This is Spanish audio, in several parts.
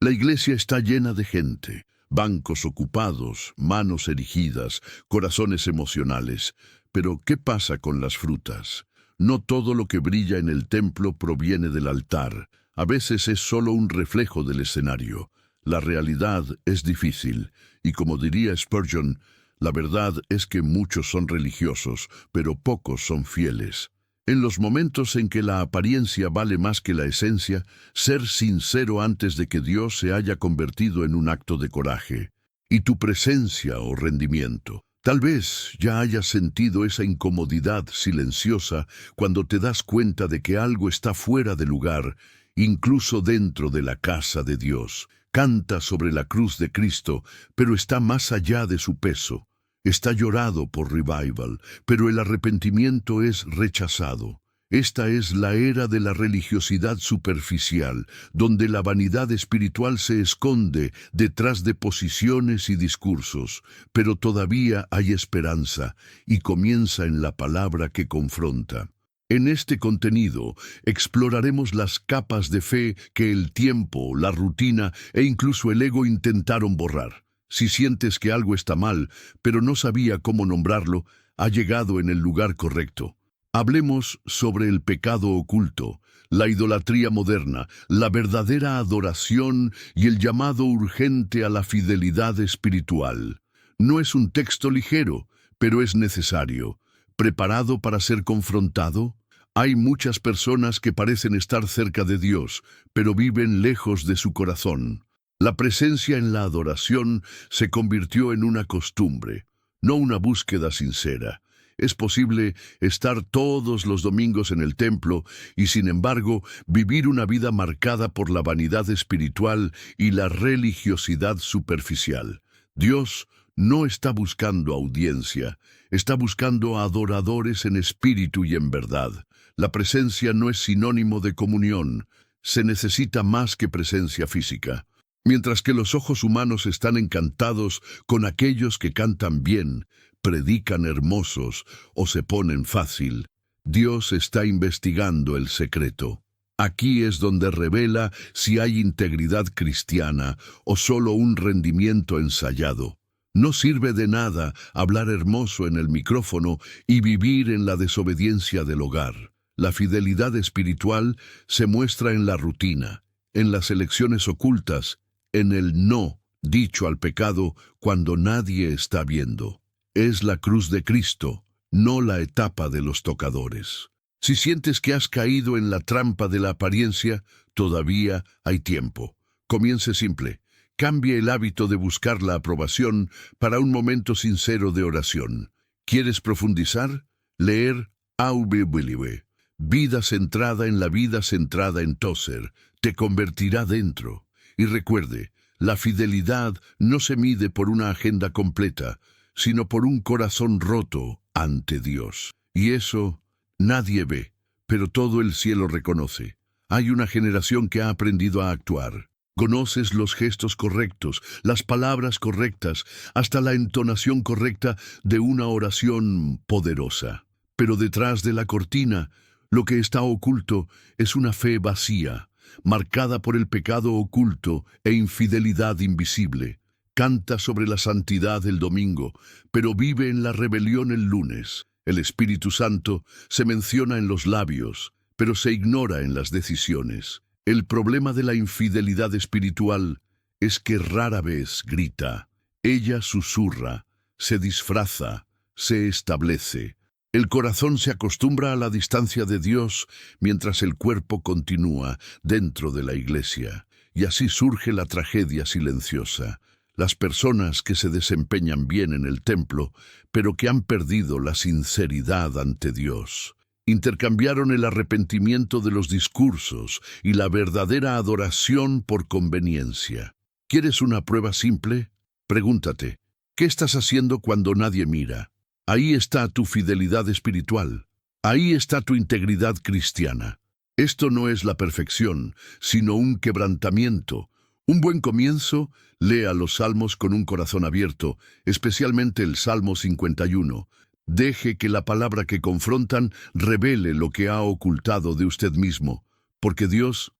La iglesia está llena de gente, bancos ocupados, manos erigidas, corazones emocionales. Pero, ¿qué pasa con las frutas? No todo lo que brilla en el templo proviene del altar. A veces es solo un reflejo del escenario. La realidad es difícil, y como diría Spurgeon, la verdad es que muchos son religiosos, pero pocos son fieles. En los momentos en que la apariencia vale más que la esencia, ser sincero antes de que Dios se haya convertido en un acto de coraje. Y tu presencia o rendimiento. Tal vez ya hayas sentido esa incomodidad silenciosa cuando te das cuenta de que algo está fuera de lugar, incluso dentro de la casa de Dios. Canta sobre la cruz de Cristo, pero está más allá de su peso. Está llorado por revival, pero el arrepentimiento es rechazado. Esta es la era de la religiosidad superficial, donde la vanidad espiritual se esconde detrás de posiciones y discursos, pero todavía hay esperanza, y comienza en la palabra que confronta. En este contenido exploraremos las capas de fe que el tiempo, la rutina e incluso el ego intentaron borrar. Si sientes que algo está mal, pero no sabía cómo nombrarlo, ha llegado en el lugar correcto. Hablemos sobre el pecado oculto, la idolatría moderna, la verdadera adoración y el llamado urgente a la fidelidad espiritual. No es un texto ligero, pero es necesario. ¿Preparado para ser confrontado? Hay muchas personas que parecen estar cerca de Dios, pero viven lejos de su corazón. La presencia en la adoración se convirtió en una costumbre, no una búsqueda sincera. Es posible estar todos los domingos en el templo y, sin embargo, vivir una vida marcada por la vanidad espiritual y la religiosidad superficial. Dios no está buscando audiencia, está buscando adoradores en espíritu y en verdad. La presencia no es sinónimo de comunión, se necesita más que presencia física. Mientras que los ojos humanos están encantados con aquellos que cantan bien, predican hermosos o se ponen fácil, Dios está investigando el secreto. Aquí es donde revela si hay integridad cristiana o solo un rendimiento ensayado. No sirve de nada hablar hermoso en el micrófono y vivir en la desobediencia del hogar. La fidelidad espiritual se muestra en la rutina, en las elecciones ocultas, en el no dicho al pecado cuando nadie está viendo. Es la cruz de Cristo, no la etapa de los tocadores. Si sientes que has caído en la trampa de la apariencia, todavía hay tiempo. Comience simple. Cambie el hábito de buscar la aprobación para un momento sincero de oración. ¿Quieres profundizar? Leer A.V. Williwe. Vida centrada en la vida centrada en Tozer. Te convertirá dentro. Y recuerde, la fidelidad no se mide por una agenda completa, sino por un corazón roto ante Dios. Y eso nadie ve, pero todo el cielo reconoce. Hay una generación que ha aprendido a actuar. Conoces los gestos correctos, las palabras correctas, hasta la entonación correcta de una oración poderosa. Pero detrás de la cortina, lo que está oculto es una fe vacía, marcada por el pecado oculto e infidelidad invisible. Canta sobre la santidad el domingo, pero vive en la rebelión el lunes. El Espíritu Santo se menciona en los labios, pero se ignora en las decisiones. El problema de la infidelidad espiritual es que rara vez grita. Ella susurra, se disfraza, se establece. El corazón se acostumbra a la distancia de Dios mientras el cuerpo continúa dentro de la iglesia. Y así surge la tragedia silenciosa. Las personas que se desempeñan bien en el templo, pero que han perdido la sinceridad ante Dios. Intercambiaron el arrepentimiento de los discursos y la verdadera adoración por conveniencia. ¿Quieres una prueba simple? Pregúntate, ¿qué estás haciendo cuando nadie mira? Ahí está tu fidelidad espiritual. Ahí está tu integridad cristiana. Esto no es la perfección, sino un quebrantamiento. Un buen comienzo, lea los salmos con un corazón abierto, especialmente el Salmo 51. Deje que la palabra que confrontan revele lo que ha ocultado de usted mismo, porque Dios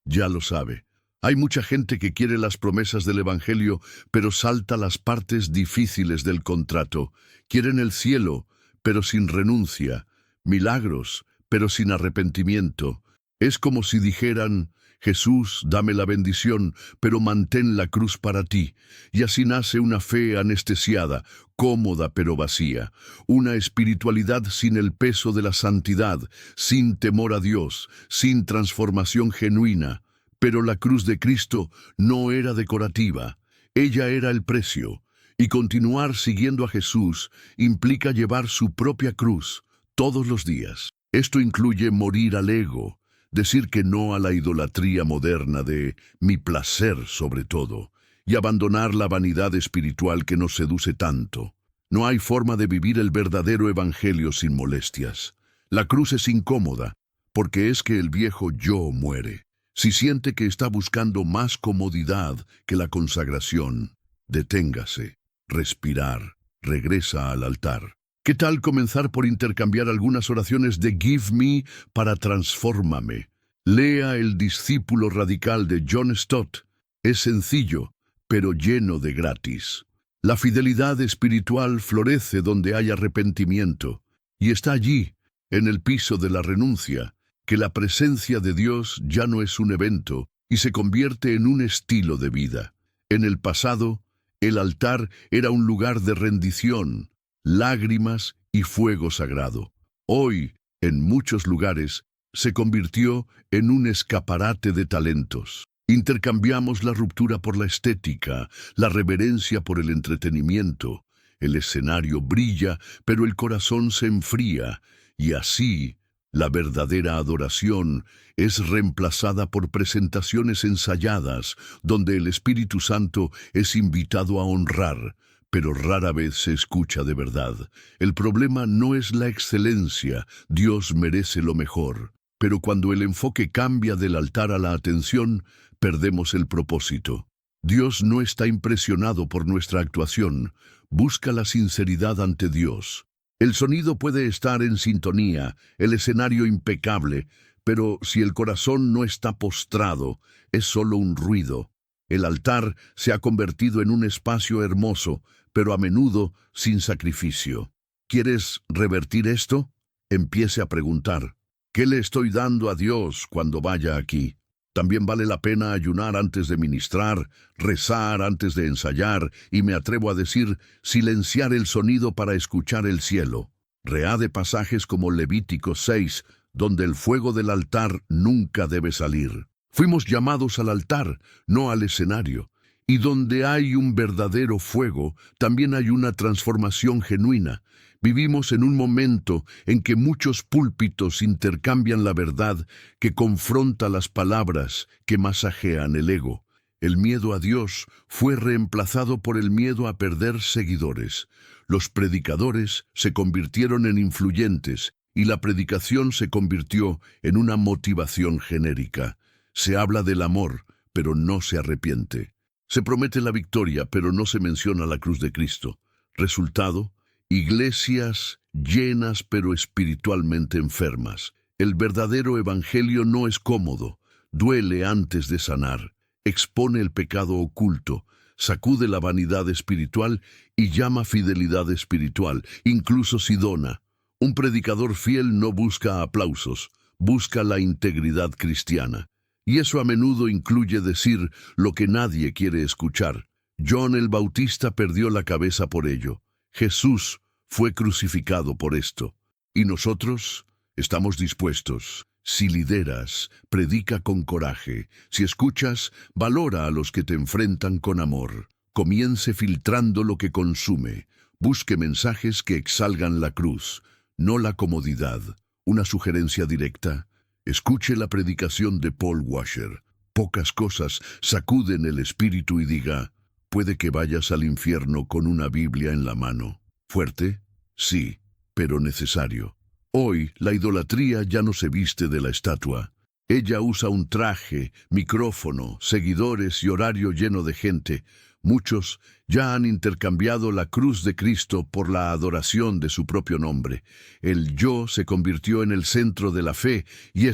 ya lo sabe. Hay mucha gente que quiere las promesas del Evangelio, pero salta las partes difíciles del contrato. Quieren el cielo, pero sin renuncia, milagros, pero sin arrepentimiento. Es como si dijeran: Jesús, dame la bendición, pero mantén la cruz para ti. Y así nace una fe anestesiada, cómoda pero vacía, una espiritualidad sin el peso de la santidad, sin temor a Dios, sin transformación genuina. Pero la cruz de Cristo no era decorativa, ella era el precio, y continuar siguiendo a Jesús implica llevar su propia cruz todos los días. Esto incluye morir al ego, decir que no a la idolatría moderna de mi placer sobre todo, y abandonar la vanidad espiritual que nos seduce tanto. No hay forma de vivir el verdadero evangelio sin molestias. La cruz es incómoda, porque es que el viejo yo muere. Si siente que está buscando más comodidad que la consagración, deténgase, respirar, regresa al altar. ¿Qué tal comenzar por intercambiar algunas oraciones de Give Me para Transfórmame? Lea El discípulo radical de John Stott. Es sencillo, pero lleno de gratis. La fidelidad espiritual florece donde hay arrepentimiento, y está allí, en el piso de la renuncia, que la presencia de Dios ya no es un evento y se convierte en un estilo de vida. En el pasado, el altar era un lugar de rendición, lágrimas y fuego sagrado. Hoy, en muchos lugares, se convirtió en un escaparate de talentos. Intercambiamos la ruptura por la estética, la reverencia por el entretenimiento. El escenario brilla, pero el corazón se enfría, y así la verdadera adoración es reemplazada por presentaciones ensayadas, donde el Espíritu Santo es invitado a honrar, pero rara vez se escucha de verdad. El problema no es la excelencia, Dios merece lo mejor. Pero cuando el enfoque cambia del altar a la atención, perdemos el propósito. Dios no está impresionado por nuestra actuación, busca la sinceridad ante Dios. El sonido puede estar en sintonía, el escenario impecable, pero si el corazón no está postrado, es solo un ruido. El altar se ha convertido en un espacio hermoso, pero a menudo sin sacrificio. ¿Quieres revertir esto? Empiece a preguntar: ¿qué le estoy dando a Dios cuando vaya aquí? También vale la pena ayunar antes de ministrar, rezar antes de ensayar, y me atrevo a decir, silenciar el sonido para escuchar el cielo. Reade pasajes como Levítico 6, donde el fuego del altar nunca debe salir. Fuimos llamados al altar, no al escenario. Y donde hay un verdadero fuego, también hay una transformación genuina. Vivimos en un momento en que muchos púlpitos intercambian la verdad que confronta las palabras que masajean el ego. El miedo a Dios fue reemplazado por el miedo a perder seguidores. Los predicadores se convirtieron en influyentes y la predicación se convirtió en una motivación genérica. Se habla del amor, pero no se arrepiente. Se promete la victoria, pero no se menciona la cruz de Cristo. Resultado: iglesias llenas pero espiritualmente enfermas. El verdadero evangelio no es cómodo, duele antes de sanar, expone el pecado oculto, sacude la vanidad espiritual y llama fidelidad espiritual, incluso si dona. Un predicador fiel no busca aplausos, busca la integridad cristiana. Y eso a menudo incluye decir lo que nadie quiere escuchar. John el Bautista perdió la cabeza por ello. Jesús fue crucificado por esto. ¿Y nosotros? Estamos dispuestos. Si lideras, predica con coraje. Si escuchas, valora a los que te enfrentan con amor. Comience filtrando lo que consume. Busque mensajes que exalgan la cruz, no la comodidad. Una sugerencia directa: escuche la predicación de Paul Washer. Pocas cosas sacuden el espíritu y diga: puede que vayas al infierno con una Biblia en la mano. ¿Fuerte? Sí, pero necesario. Hoy, la idolatría ya no se viste de la estatua. Ella usa un traje, micrófono, seguidores y horario lleno de gente. Muchos ya han intercambiado la cruz de Cristo por la adoración de su propio nombre. El yo se convirtió en el centro de la fe, y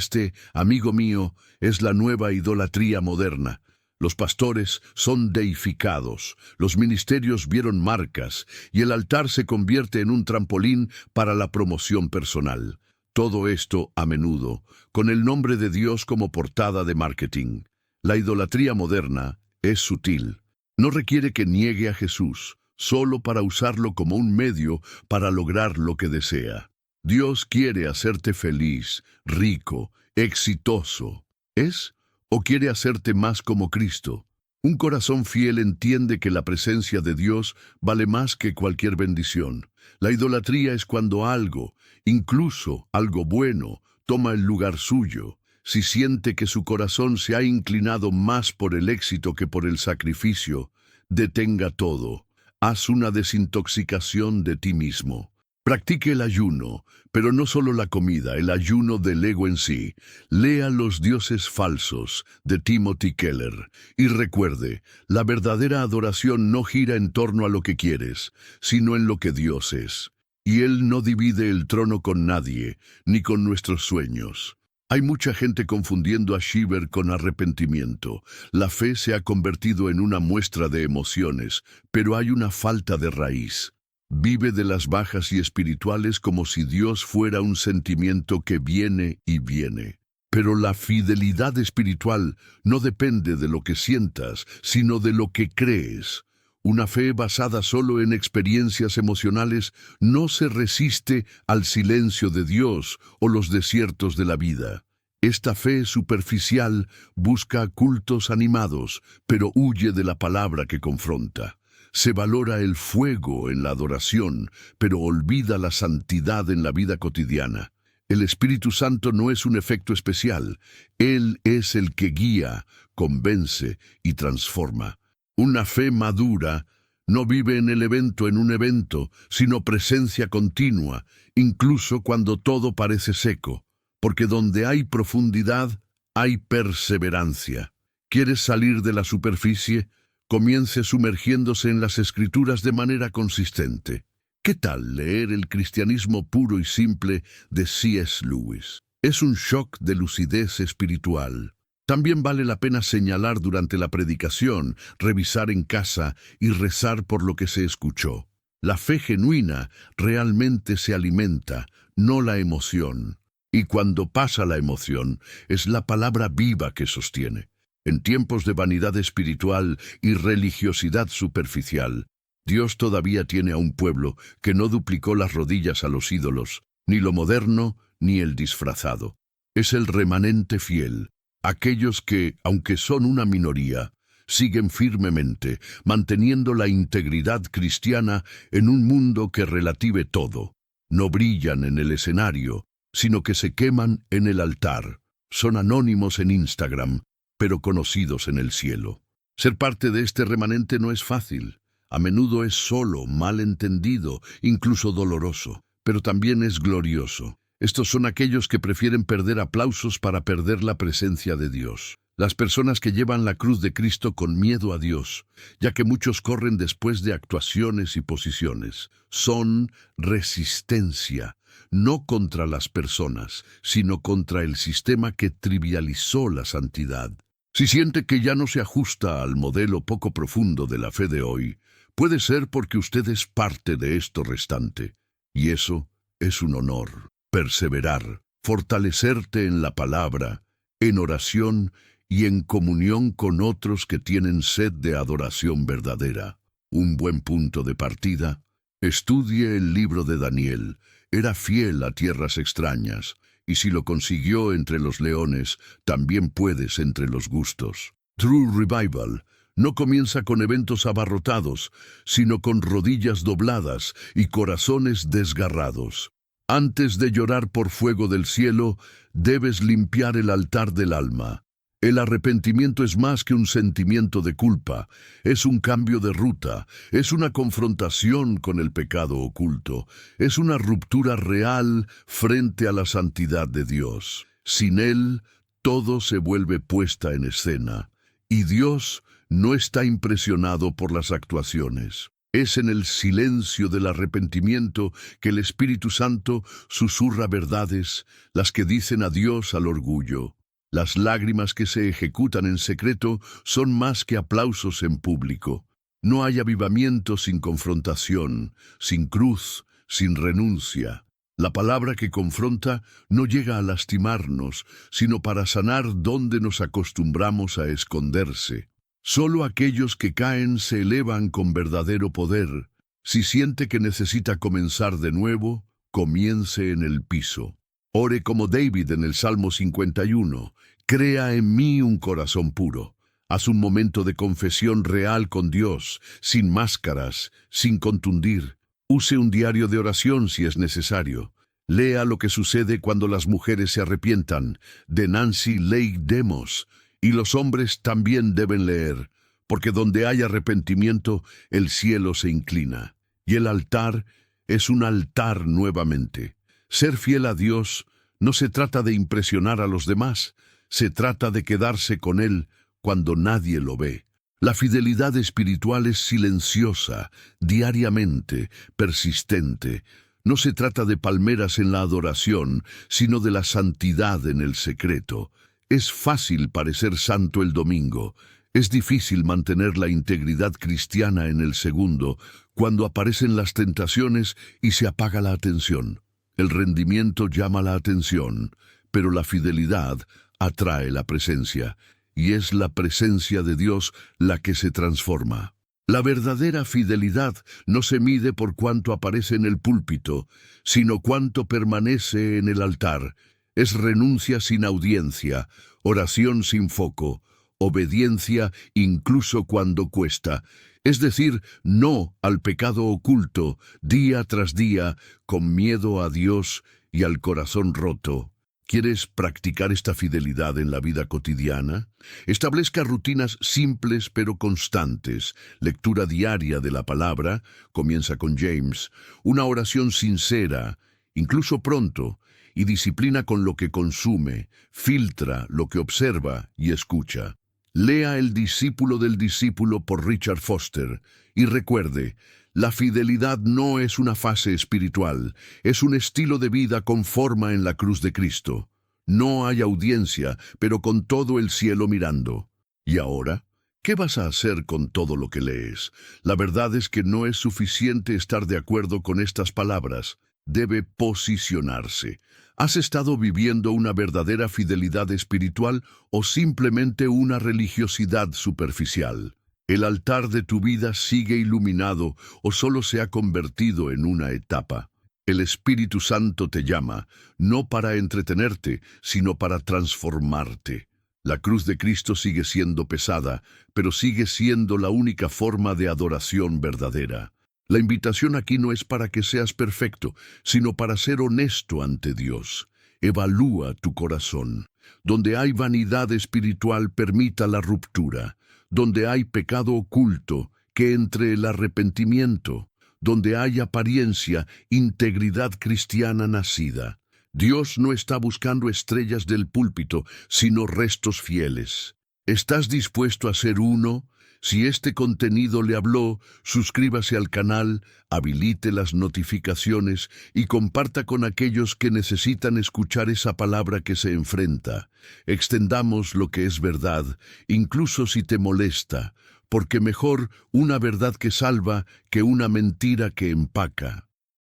amigo mío, es la nueva idolatría moderna. Los pastores son deificados, los ministerios vieron marcas y el altar se convierte en un trampolín para la promoción personal. Todo esto, a menudo, con el nombre de Dios como portada de marketing. La idolatría moderna es sutil. No requiere que niegue a Jesús, solo para usarlo como un medio para lograr lo que desea. Dios quiere hacerte feliz, rico, exitoso. ¿Es? ¿O quiere hacerte más como Cristo? Un corazón fiel entiende que la presencia de Dios vale más que cualquier bendición. La idolatría es cuando algo, incluso algo bueno, toma el lugar suyo. Si siente que su corazón se ha inclinado más por el éxito que por el sacrificio, detenga todo. Haz una desintoxicación de ti mismo. Practique el ayuno, pero no solo la comida, el ayuno del ego en sí. Lea Los dioses falsos, de Timothy Keller, y recuerde, la verdadera adoración no gira en torno a lo que quieres, sino en lo que Dios es. Y Él no divide el trono con nadie, ni con nuestros sueños. Hay mucha gente confundiendo a Shiver con arrepentimiento. La fe se ha convertido en una muestra de emociones, pero hay una falta de raíz. Vive de las bajas y espirituales como si Dios fuera un sentimiento que viene y viene. Pero la fidelidad espiritual no depende de lo que sientas, sino de lo que crees. Una fe basada solo en experiencias emocionales no se resiste al silencio de Dios o los desiertos de la vida. Esta fe superficial busca cultos animados, pero huye de la palabra que confronta. Se valora el fuego en la adoración, pero olvida la santidad en la vida cotidiana. El Espíritu Santo no es un efecto especial. Él es el que guía, convence y transforma. Una fe madura no vive en el evento en un evento, sino presencia continua, incluso cuando todo parece seco. Porque donde hay profundidad, hay perseverancia. ¿Quieres salir de la superficie? Comience sumergiéndose en las Escrituras de manera consistente. ¿Qué tal leer El cristianismo puro y simple de C.S. Lewis? Es un shock de lucidez espiritual. También vale la pena señalar durante la predicación, revisar en casa y rezar por lo que se escuchó. La fe genuina realmente se alimenta, no la emoción. Y cuando pasa la emoción, es la palabra viva que sostiene. En tiempos de vanidad espiritual y religiosidad superficial, Dios todavía tiene a un pueblo que no duplicó las rodillas a los ídolos, ni lo moderno ni el disfrazado. Es el remanente fiel, aquellos que, aunque son una minoría, siguen firmemente, manteniendo la integridad cristiana en un mundo que relative todo. No brillan en el escenario, sino que se queman en el altar. Son anónimos en Instagram, pero conocidos en el cielo. Ser parte de este remanente no es fácil. A menudo es solo, mal entendido, incluso doloroso, pero también es glorioso. Estos son aquellos que prefieren perder aplausos para perder la presencia de Dios. Las personas que llevan la cruz de Cristo con miedo a Dios, ya que muchos corren después de actuaciones y posiciones. Son resistencia, no contra las personas, sino contra el sistema que trivializó la santidad. Si siente que ya no se ajusta al modelo poco profundo de la fe de hoy, puede ser porque usted es parte de esto restante. Y eso es un honor. Perseverar, fortalecerte en la palabra, en oración y en comunión con otros que tienen sed de adoración verdadera. Un buen punto de partida. Estudie el libro de Daniel. Era fiel a tierras extrañas. Y si lo consiguió entre los leones, también puedes entre los gustos. True Revival no comienza con eventos abarrotados, sino con rodillas dobladas y corazones desgarrados. Antes de llorar por fuego del cielo, debes limpiar el altar del alma. El arrepentimiento es más que un sentimiento de culpa, es un cambio de ruta, es una confrontación con el pecado oculto, es una ruptura real frente a la santidad de Dios. Sin Él, todo se vuelve puesta en escena, y Dios no está impresionado por las actuaciones. Es en el silencio del arrepentimiento que el Espíritu Santo susurra verdades, las que dicen adiós al orgullo. Las lágrimas que se ejecutan en secreto son más que aplausos en público. No hay avivamiento sin confrontación, sin cruz, sin renuncia. La palabra que confronta no llega a lastimarnos, sino para sanar donde nos acostumbramos a esconderse. Solo aquellos que caen se elevan con verdadero poder. Si siente que necesita comenzar de nuevo, comience en el piso. Ore como David en el Salmo 51. Crea en mí un corazón puro. Haz un momento de confesión real con Dios, sin máscaras, sin contundir. Use un diario de oración si es necesario. Lea lo que sucede cuando las mujeres se arrepientan, de Nancy Leigh Demos, y los hombres también deben leer, porque donde hay arrepentimiento, el cielo se inclina, y el altar es un altar nuevamente. Ser fiel a Dios no se trata de impresionar a los demás, se trata de quedarse con Él cuando nadie lo ve. La fidelidad espiritual es silenciosa, diariamente, persistente. No se trata de palmeras en la adoración, sino de la santidad en el secreto. Es fácil parecer santo el domingo. Es difícil mantener la integridad cristiana en el segundo, cuando aparecen las tentaciones y se apaga la atención. El rendimiento llama la atención, pero la fidelidad atrae la presencia, y es la presencia de Dios la que se transforma. La verdadera fidelidad no se mide por cuánto aparece en el púlpito, sino cuánto permanece en el altar. Es renuncia sin audiencia, oración sin foco, obediencia incluso cuando cuesta. Es decir, no al pecado oculto, día tras día, con miedo a Dios y al corazón roto. ¿Quieres practicar esta fidelidad en la vida cotidiana? Establezca rutinas simples pero constantes. Lectura diaria de la palabra, comienza con James, una oración sincera, incluso pronto, y disciplina con lo que consume, filtra lo que observa y escucha. Lea El discípulo del discípulo por Richard Foster y recuerde, la fidelidad no es una fase espiritual, es un estilo de vida con forma en la cruz de Cristo. No hay audiencia, pero con todo el cielo mirando. ¿Y ahora? ¿Qué vas a hacer con todo lo que lees? La verdad es que no es suficiente estar de acuerdo con estas palabras. Debe posicionarse. ¿Has estado viviendo una verdadera fidelidad espiritual o simplemente una religiosidad superficial? ¿El altar de tu vida sigue iluminado o solo se ha convertido en una etapa? El Espíritu Santo te llama, no para entretenerte, sino para transformarte. La cruz de Cristo sigue siendo pesada, pero sigue siendo la única forma de adoración verdadera. La invitación aquí no es para que seas perfecto, sino para ser honesto ante Dios. Evalúa tu corazón. Donde hay vanidad espiritual, permita la ruptura. Donde hay pecado oculto, que entre el arrepentimiento. Donde hay apariencia, integridad cristiana nacida. Dios no está buscando estrellas del púlpito, sino restos fieles. ¿Estás dispuesto a ser uno? Si este contenido le habló, suscríbase al canal, habilite las notificaciones y comparta con aquellos que necesitan escuchar esa palabra que se enfrenta. Extendamos lo que es verdad, incluso si te molesta, porque mejor una verdad que salva que una mentira que empaca.